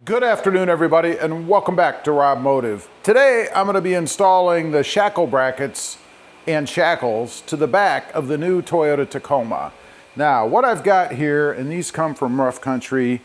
Good afternoon, everybody, and welcome back to RobMotive. Today, I'm going to be installing the shackle brackets and shackles to the back of the new Toyota Tacoma. Now, what I've got here, and these come from Rough Country,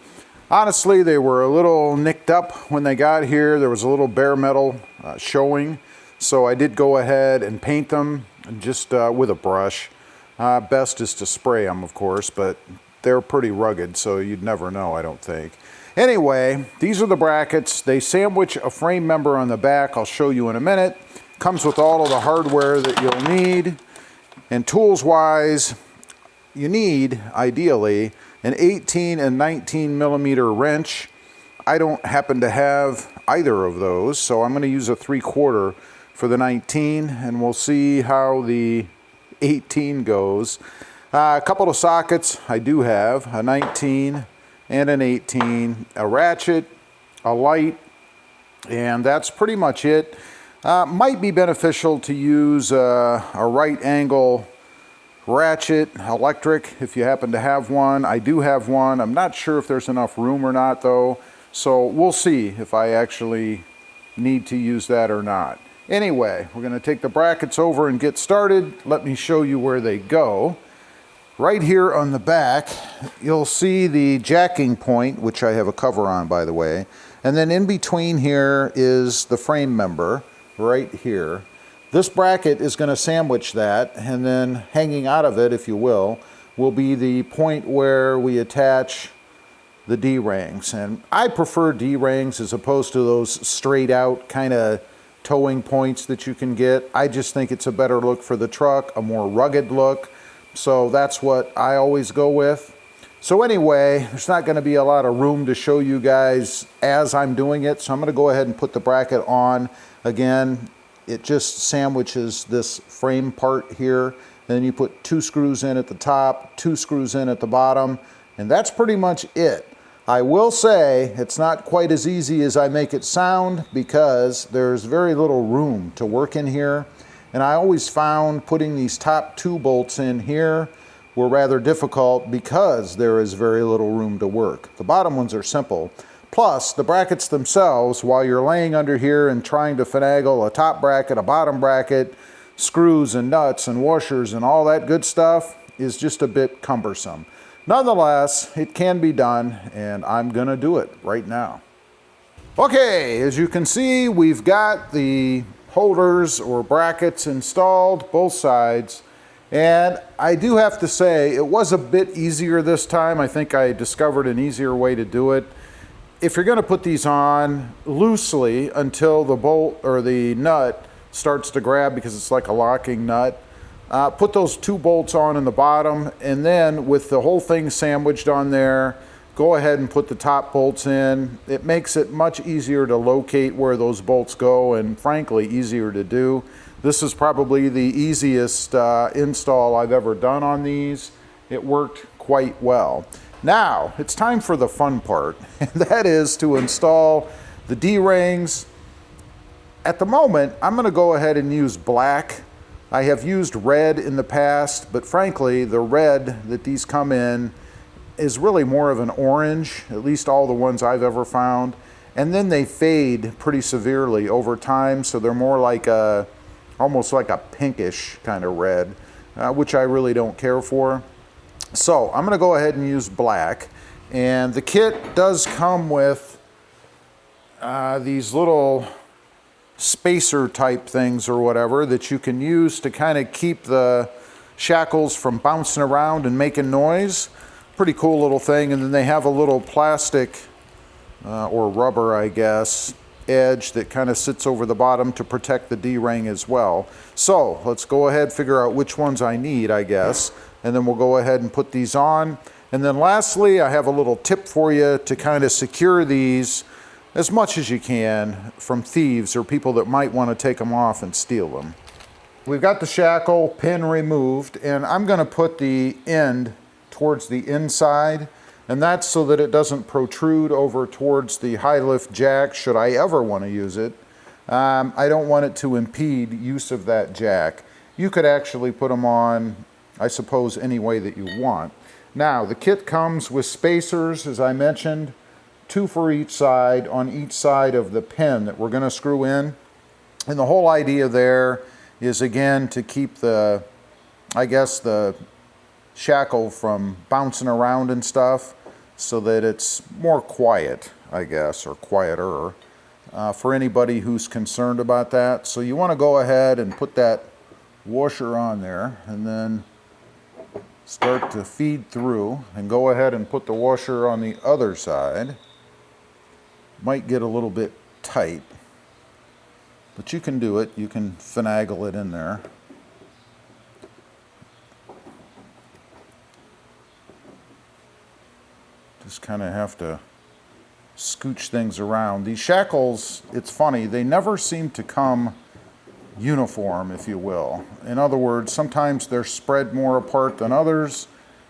honestly, they were a little nicked up when they got here. There was a little bare metal showing, so I did go ahead and paint them just with a brush. Best is to spray them, of course, but they're pretty rugged, so you'd never know, I don't think. Anyway, these are the brackets. They sandwich a frame member on the back. I'll show you in a minute. Comes with all of the hardware that you'll need. And tools-wise, you need, ideally, an 18 and 19 millimeter wrench. I don't happen to have either of those, so I'm going to use a 3/4 for the 19, and we'll see how the 18 goes. A couple of sockets I do have, a 19 and an 18, a ratchet, a light, and that's pretty much it. Might be beneficial to use a right angle ratchet, electric, if you happen to have one. I do have one. I'm not sure if there's enough room or not, though, so we'll see if I actually need to use that or not. Anyway, we're going to take the brackets over and get started. Let me show you where they go. Right here on the back, you'll see the jacking point, which I have a cover on, by the way. And then in between here is the frame member, right here. This bracket is going to sandwich that, and then hanging out of it, if you will be the point where we attach the D-rings. And I prefer D-rings as opposed to those straight out kind of towing points that you can get. I just think it's a better look for the truck, a more rugged look. So that's what I always go with. So anyway, there's not going to be a lot of room to show you guys as I'm doing it. So I'm going to go ahead and put the bracket on. Again, it just sandwiches this frame part here. And then you put 2 screws in at the top, 2 screws in at the bottom, and that's pretty much it. I will say it's not quite as easy as I make it sound because there's very little room to work in here. And I always found putting these top 2 bolts in here were rather difficult because there is very little room to work. The bottom ones are simple. Plus, the brackets themselves, while you're laying under here and trying to finagle a top bracket, a bottom bracket, screws and nuts and washers and all that good stuff, is just a bit cumbersome. Nonetheless, it can be done, and I'm gonna do it right now. Okay, as you can see, we've got the holders or brackets installed, both sides. And I do have to say, it was a bit easier this time. I think I discovered an easier way to do it. If you're going to put these on loosely until the bolt or the nut starts to grab, because it's like a locking nut, put those 2 bolts on in the bottom, and then with the whole thing sandwiched on there, go ahead and put the top bolts in. It makes it much easier to locate where those bolts go, and frankly, easier to do. This is probably the easiest install I've ever done on these. It worked quite well. Now, it's time for the fun part, and that is to install the D-rings. At the moment, I'm gonna go ahead and use black. I have used red in the past, but frankly, the red that these come in is really more of an orange, at least all the ones I've ever found. And then they fade pretty severely over time, so they're more like almost like a pinkish kind of red, which I really don't care for. So I'm gonna go ahead and use black. And the kit does come with these little spacer type things or whatever that you can use to kind of keep the shackles from bouncing around and making noise. Pretty cool little thing. And then they have a little plastic or rubber, I guess, edge that kind of sits over the bottom to protect the D-ring as well. So let's go ahead, figure out which ones I need, I guess, and then we'll go ahead and put these on. And then lastly, I have a little tip for you to kind of secure these as much as you can from thieves or people that might want to take them off and steal them. We've got the shackle pin removed, and I'm going to put the end towards the inside, and that's so that it doesn't protrude over towards the high lift jack should I ever want to use it. I don't want it to impede use of that jack. You could actually put them on, I suppose, any way that you want. Now, the kit comes with spacers, as I mentioned, 2 for each side on each side of the pin that we're going to screw in. And the whole idea there is, again, to keep the, I guess, the shackle from bouncing around and stuff, so that it's more quiet, I guess, or quieter, for anybody who's concerned about that. So you want to go ahead and put that washer on there and then start to feed through, and go ahead and put the washer on the other side. Might get a little bit tight, but you can do it. You can finagle it in there. Just kind of have to scooch things around. These shackles, it's funny, they never seem to come uniform, if you will. In other words, sometimes they're spread more apart than others,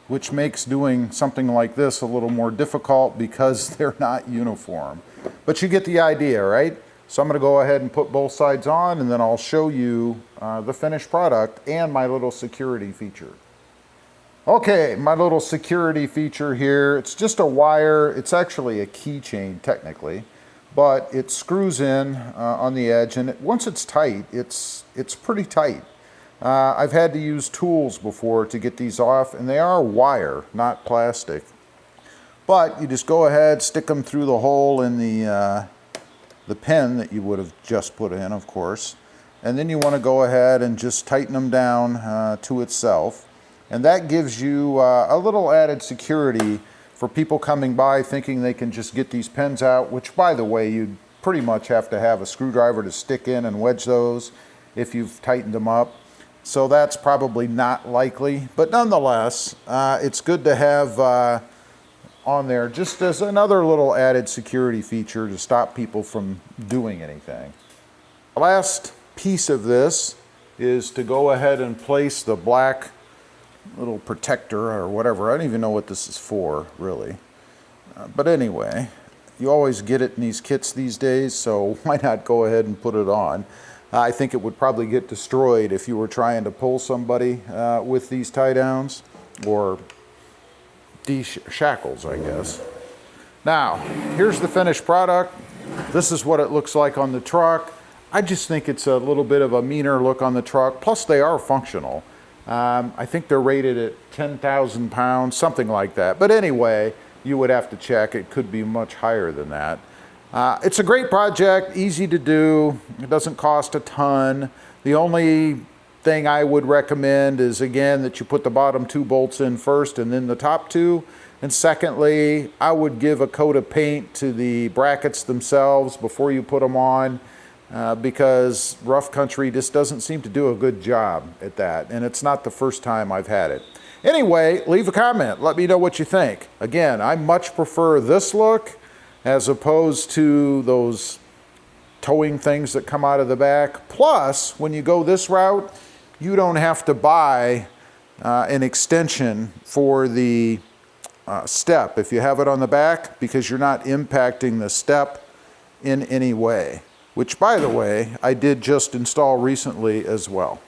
which makes doing something like this a little more difficult because they're not uniform. But you get the idea, right? So I'm going to go ahead and put both sides on, and then I'll show you the finished product and my little security feature. Okay, my little security feature here, it's just a wire. It's actually a keychain technically, but it screws in on the edge, and once it's tight, it's pretty tight. I've had to use tools before to get these off, and they are wire, not plastic. But you just go ahead, stick them through the hole in the pin that you would have just put in, of course. And then you want to go ahead and just tighten them down to itself. And that gives you a little added security for people coming by thinking they can just get these pins out, which, by the way, you'd pretty much have to have a screwdriver to stick in and wedge those if you've tightened them up. So that's probably not likely. But nonetheless, it's good to have on there just as another little added security feature to stop people from doing anything. The last piece of this is to go ahead and place the black little protector or whatever. I don't even know what this is for, really. But anyway, you always get it in these kits these days, so why not go ahead and put it on? I think it would probably get destroyed if you were trying to pull somebody with these tie downs, or these shackles, I guess. Now, here's the finished product. This is what it looks like on the truck. I just think it's a little bit of a meaner look on the truck, plus they are functional. I think they're rated at 10,000 pounds, something like that. But anyway, you would have to check. It could be much higher than that. It's a great project, easy to do. It doesn't cost a ton. The only thing I would recommend is, again, that you put the bottom 2 bolts in first and then the top 2. And secondly, I would give a coat of paint to the brackets themselves before you put them on. Because rough country just doesn't seem to do a good job at that, and it's not the first time I've had it. Anyway, leave a comment, let me know what you think. Again, I much prefer this look as opposed to those towing things that come out of the back. Plus, when you go this route, you don't have to buy an extension for the step if you have it on the back, because you're not impacting the step in any way. Which, by the way, I did just install recently as well.